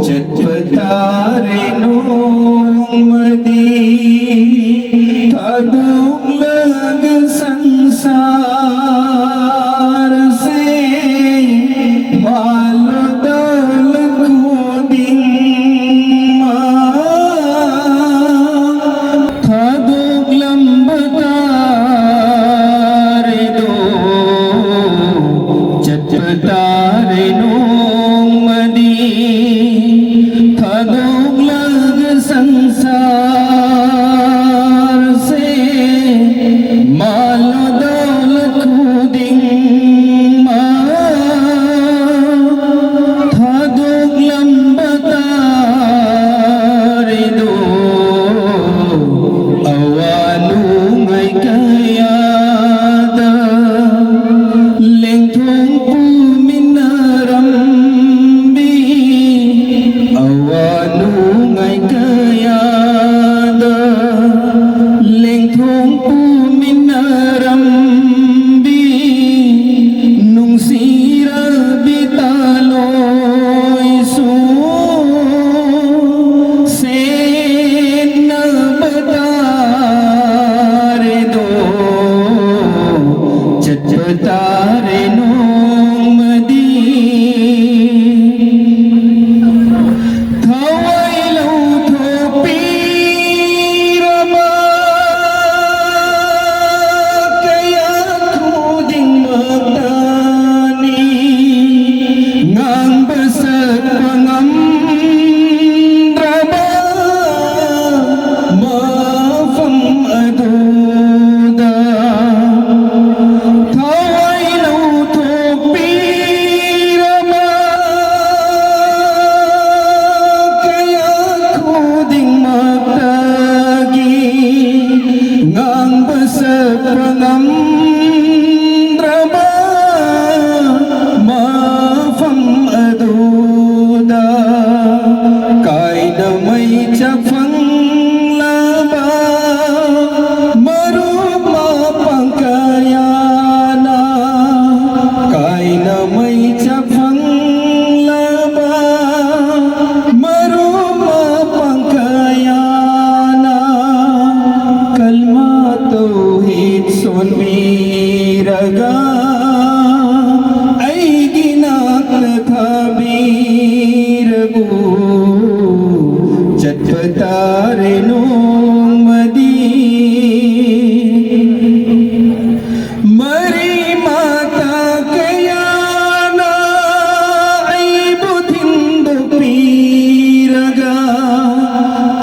Cetpetare nomadi Thaduk lag sansar se Balodal kuding ma Thaduk lambatare do Cetpetare nomadi Thaduk lag sansar se Malo daulat kuding ma Thaduk lambatare do Awanu ngay kayada Lengthong puminarambi Awanu ngay kayada Lengthong puminarambi Nung sira bitaloy su Sen na batare do Cetpetare nomadi Thawai lau thopi rama Kaya kuding magtani Ngang basat pangam drama Mafam aduda Thawai lau thopi rama Kaya kuding magtagi Ngang basat pangam drama Mafam aduda Kay na may tsapang laba Maruma pangkayana Kay na may tsapang laba Maruma pangkayana Kalma tauhid son miraga Ay ginaklathabiragu Cetpetare nomadi Mari mata kayana Ay buthindok piraga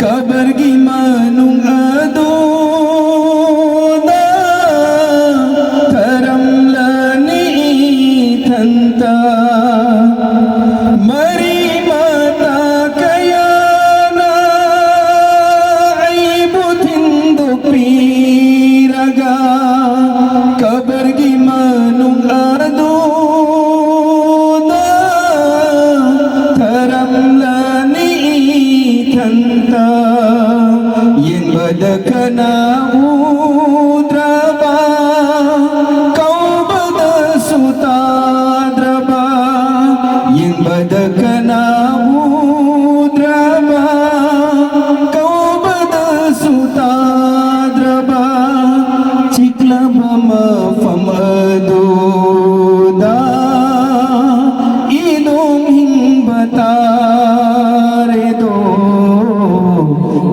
Kabar gimanung adoda Taramlani thanta Mari mata kayana Ay buthindok piraga Kabar gimanung adoda Taramlani thanta Yen badakana udraba Kau bada sutadraba Yen badakana udraba Kau bada sutadraba Cikla mama fam aduda Idong hingbatare do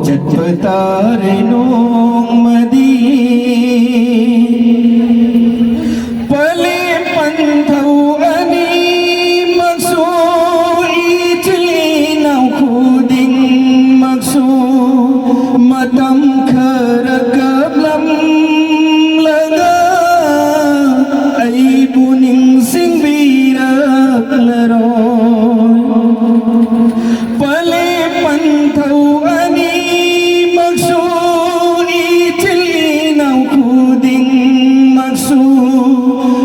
Cetpetare nomadi Pali panthau ani magsu Itlinaw kuding magsu Matam karakablam laga Ay buning singbirak laroy Pali panthau ani magsu Itlinaw kuding magsu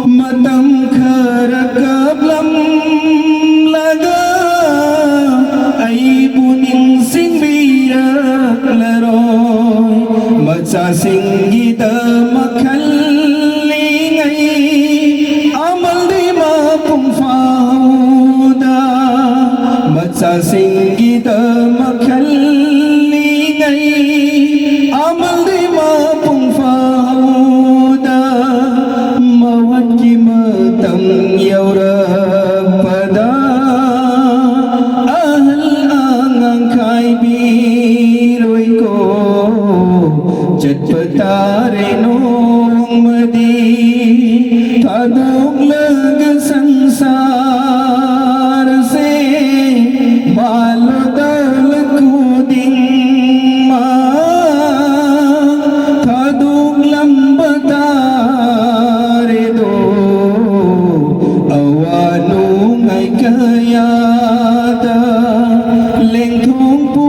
Matam karakablam laga Ay buning singbirak laroy Magsasing gita makalingay Amal di mapungfauda Magsasing kita makhalingai amal di mapung fauda mawat kimatang yaura pada ahal angang kai biroi ko jat patare nong madi thadok lag संसार से बालो दल कूदिंग थदुक लंबतारे दो अवानु ngai kaya da leng thong pu